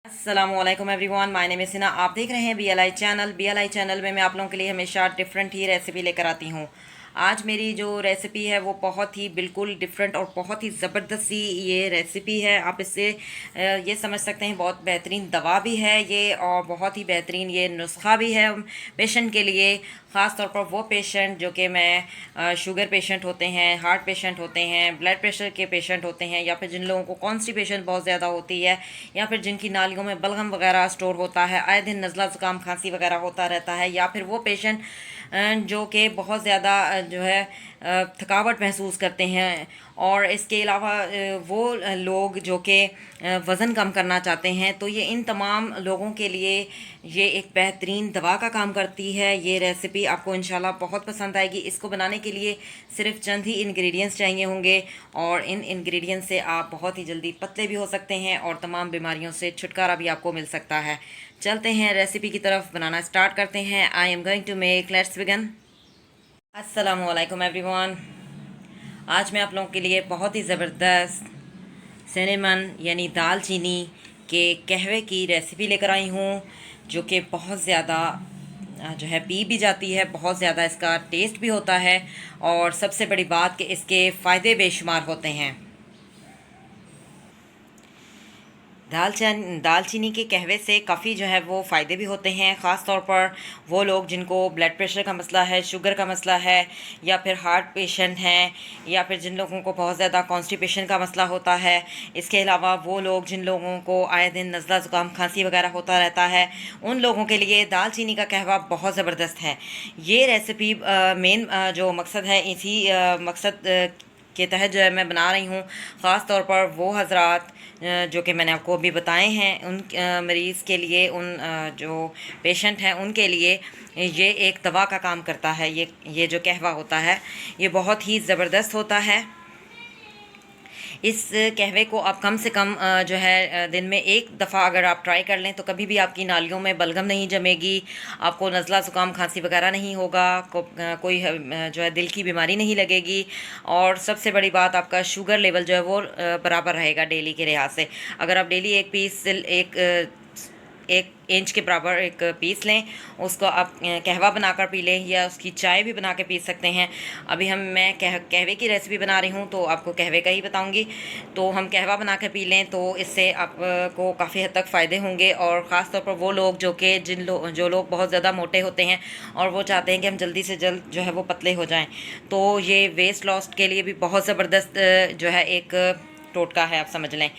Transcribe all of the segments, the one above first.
अस्सलामुअलैकुम everyone, my name is सिना। आप देख रहे हैं BLI चैनल में मैं आप लोगों के लिए हमेशा डिफरेंट ही रेसिपी लेकर आती हूँ। आज मेरी जो रेसिपी है वो बहुत ही बिल्कुल डिफरेंट और बहुत ही ज़बरदस्त सी ये रेसिपी है। आप इससे ये समझ सकते हैं बहुत बेहतरीन दवा भी है ये, और बहुत ही बेहतरीन ये नुस्खा भी है पेशेंट के लिए। ख़ास तौर पर वो पेशेंट जो कि शुगर पेशेंट होते हैं, हार्ट पेशेंट होते हैं, ब्लड प्रेशर के पेशेंट होते हैं, या फिर जिन लोगों को कॉन्स्टिपेशन बहुत ज़्यादा होती है, या फिर जिनकी नालियों में बलगम वगैरह स्टोर होता है, आए दिन नज़ला ज़ुकाम खांसी वगैरह होता रहता है, या फिर वो पेशेंट जो कि बहुत ज़्यादा जो है थकावट महसूस करते हैं। और इसके अलावा वो लोग जो कि वज़न कम करना चाहते हैं, तो ये इन तमाम लोगों के लिए ये एक बेहतरीन दवा का काम करती है। ये रेसिपी आपको इंशाल्लाह बहुत पसंद आएगी। इसको बनाने के लिए सिर्फ चंद ही इंग्रेडिएंट्स चाहिए होंगे, और इन इंग्रेडिएंट्स से आप बहुत ही जल्दी पतले भी हो सकते हैं और तमाम बीमारियों से छुटकारा भी आपको मिल सकता है। चलते हैं रेसिपी की तरफ, बनाना स्टार्ट करते हैं। I am going to make, let's begin. अस्सलाम वालेकुम एवरीवन। आज मैं आप लोगों के लिए बहुत ही ज़बरदस्त सिनेमन यानी दालचीनी के कहवे की रेसिपी लेकर आई हूँ, जो कि बहुत ज़्यादा जो है पी भी जाती है, बहुत ज़्यादा इसका टेस्ट भी होता है, और सबसे बड़ी बात कि इसके फ़ायदे बेशुमार होते हैं। दालचीनी के कहवे से काफ़ी जो है वो फ़ायदे भी होते हैं। ख़ास तौर पर वो लोग जिनको ब्लड प्रेशर का मसला है, शुगर का मसला है, या फिर हार्ट पेशेंट हैं, या फिर जिन लोगों को बहुत ज़्यादा कॉन्स्टिपेशन का मसला होता है। इसके अलावा वो लोग जिन लोगों को आए दिन नज़ला ज़ुकाम खांसी वगैरह होता रहता है, उन लोगों के लिए दालचीनी का कहवा बहुत ज़बरदस्त है। ये रेसिपी मेन जो मकसद है, इसी मकसद के तहत जो है मैं बना रही हूँ। ख़ास तौर पर वो हजरात जो कि मैंने आपको अभी बताए हैं, उन मरीज़ के लिए, उन जो पेशेंट हैं उनके लिए ये एक दवा का काम करता है। ये जो कहवा होता है ये बहुत ही ज़बरदस्त होता है। इस कहवे को आप कम से कम जो है दिन में एक दफ़ा अगर आप ट्राई कर लें, तो कभी भी आपकी नालियों में बलगम नहीं जमेगी, आपको नज़ला ज़ुकाम खांसी वगैरह नहीं होगा, कोई जो है दिल की बीमारी नहीं लगेगी, और सबसे बड़ी बात आपका शुगर लेवल जो है वो बराबर रहेगा डेली के लिहाज से। अगर आप डेली एक इंच के बराबर एक पीस लें, उसको आप कहवा बनाकर पी लें, या उसकी चाय भी बना के पी सकते हैं। अभी मैं कहवे की रेसिपी बना रही हूँ, तो आपको कहवे का ही बताऊँगी। तो हम कहवा बना के पी लें तो इससे आपको काफ़ी हद तक फ़ायदे होंगे। और ख़ास तौर पर वो लोग जो कि जो लोग बहुत ज़्यादा मोटे होते हैं और वो चाहते हैं कि हम जल्दी से जल्द जो है वो पतले हो जाएँ, तो ये वेस्ट लॉस के लिए भी बहुत ज़बरदस्त जो है एक टोटका है, आप समझ लें।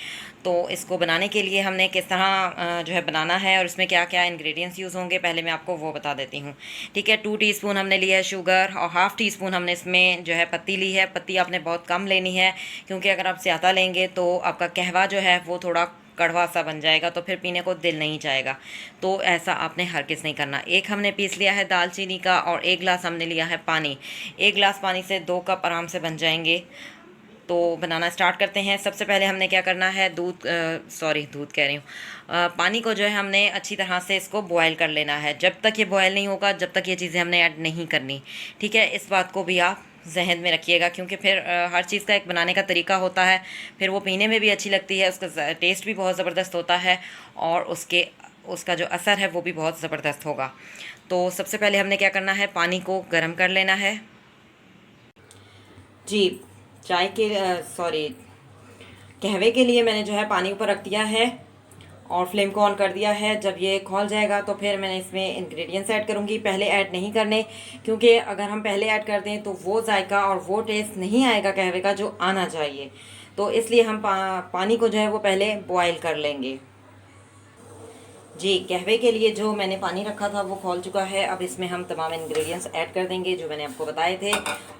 तो इसको बनाने के लिए हमने किस तरह जो है बनाना है और इसमें क्या क्या इंग्रेडिएंट्स यूज़ होंगे, पहले मैं आपको वो बता देती हूँ। ठीक है, 2 टीस्पून हमने लिया है शुगर, और हाफ़ टी स्पून हमने इसमें जो है पत्ती ली है। पत्ती आपने बहुत कम लेनी है, क्योंकि अगर आप ज़्यादा लेंगे तो आपका कहवा जो है वो थोड़ा कड़वा सा बन जाएगा, तो फिर पीने को दिल नहीं जाएगा। तो ऐसा आपने हरगिज़ नहीं करना। एक हमने पीस लिया है दालचीनी का, और 1 गिलास हमने लिया है पानी। 1 गिलास पानी से 2 कप आराम से बन जाएंगे। तो बनाना स्टार्ट करते हैं। सबसे पहले हमने क्या करना है, दूध कह रही हूँ, पानी को जो है हमने अच्छी तरह से इसको बॉयल कर लेना है। जब तक ये बॉयल नहीं होगा, जब तक ये चीज़ें हमने ऐड नहीं करनी। ठीक है, इस बात को भी आप जहन में रखिएगा, क्योंकि फिर हर चीज़ का एक बनाने का तरीका होता है, फिर वो पीने में भी अच्छी लगती है, उसका टेस्ट भी बहुत ज़बरदस्त होता है, और उसका जो असर है वो भी बहुत ज़बरदस्त होगा। तो सबसे पहले हमने क्या करना है, पानी को गर्म कर लेना है। जी, चाय के सॉरी कहवे के लिए मैंने जो है पानी ऊपर रख दिया है और फ्लेम को ऑन कर दिया है। जब ये खौल जाएगा तो फिर मैंने इसमें इंग्रेडिएंट्स ऐड करूँगी। पहले ऐड नहीं करने, क्योंकि अगर हम पहले ऐड कर दें तो वो जायका और वो टेस्ट नहीं आएगा कहवे का जो आना चाहिए। तो इसलिए हम पानी को जो है वो पहले बॉयल कर लेंगे। जी, कहवे के लिए जो मैंने पानी रखा था वो खौल चुका है। अब इसमें हम तमाम इंग्रेडिएंट्स ऐड कर देंगे जो मैंने आपको बताए थे,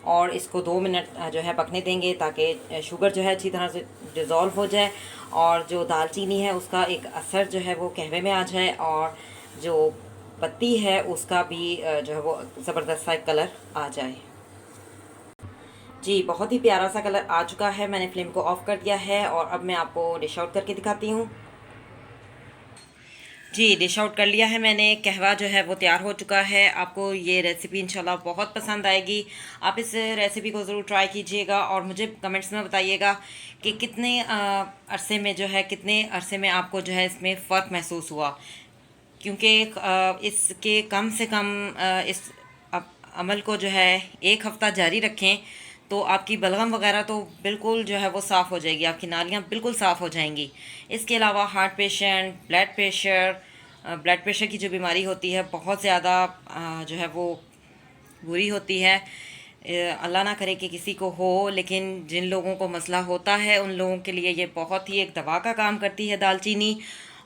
और इसको 2 मिनट जो है पकने देंगे, ताकि शुगर जो है अच्छी तरह से डिज़ोल्व हो जाए, और जो दालचीनी है उसका एक असर जो है वो कहवे में आ जाए, और जो पत्ती है उसका भी जो है वो ज़बरदस्त सा कलर आ जाए। जी, बहुत ही प्यारा सा कलर आ चुका है। मैंने फ्लेम को ऑफ़ कर दिया है, और अब मैं आपको डिश आउट करके दिखाती हूँ। जी, डिश आउट कर लिया है मैंने। कहवा जो है वो तैयार हो चुका है। आपको ये रेसिपी इंशाल्लाह बहुत पसंद आएगी। आप इस रेसिपी को ज़रूर ट्राई कीजिएगा और मुझे कमेंट्स में बताइएगा कि कितने अरसे में जो है, कितने अरसे में आपको जो है इसमें फ़र्क महसूस हुआ। क्योंकि इसके कम से कम इस अमल को जो है 1 हफ़्ता जारी रखें तो आपकी बलगम वगैरह तो बिल्कुल जो है वो साफ़ हो जाएगी, आपकी नालियाँ बिल्कुल साफ़ हो जाएंगी। इसके अलावा हार्ट पेशेंट, ब्लड प्रेशर की जो बीमारी होती है बहुत ज़्यादा जो है वो बुरी होती है। अल्लाह ना करे कि किसी को हो, लेकिन जिन लोगों को मसला होता है उन लोगों के लिए ये बहुत ही एक दवा का काम करती है दालचीनी।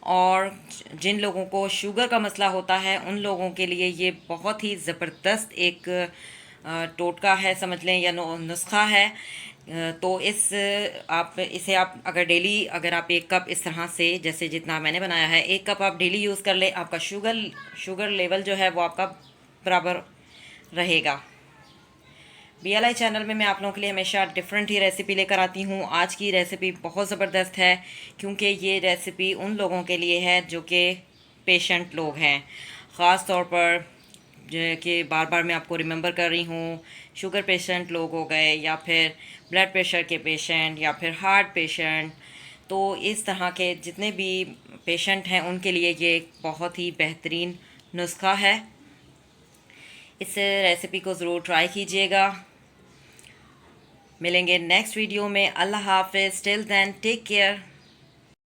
और जिन लोगों को शुगर का मसला होता है उन लोगों के लिए ये बहुत ही ज़बरदस्त एक टोटका है समझ लें, या नुस्खा है। तो आप इसे आप अगर डेली अगर आप 1 कप इस तरह से, जैसे जितना मैंने बनाया है 1 कप आप डेली यूज़ कर लें, आपका शुगर लेवल जो है वो आपका बराबर रहेगा। BLI चैनल में मैं आप लोगों के लिए हमेशा डिफरेंट ही रेसिपी लेकर आती हूँ। आज की रेसिपी बहुत ज़बरदस्त है क्योंकि ये रेसिपी उन लोगों के लिए है जो कि पेशेंट लोग हैं। ख़ास तौर पर जो कि बार बार मैं आपको रिमेंबर कर रही हूँ, शुगर पेशेंट लोग हो गए, या फिर ब्लड प्रेशर के पेशेंट, या फिर हार्ट पेशेंट। तो इस तरह के जितने भी पेशेंट हैं उनके लिए ये एक बहुत ही बेहतरीन नुस्खा है। इस रेसिपी को ज़रूर ट्राई कीजिएगा। मिलेंगे नेक्स्ट वीडियो में। अल्लाह हाफिज़। Till then take care.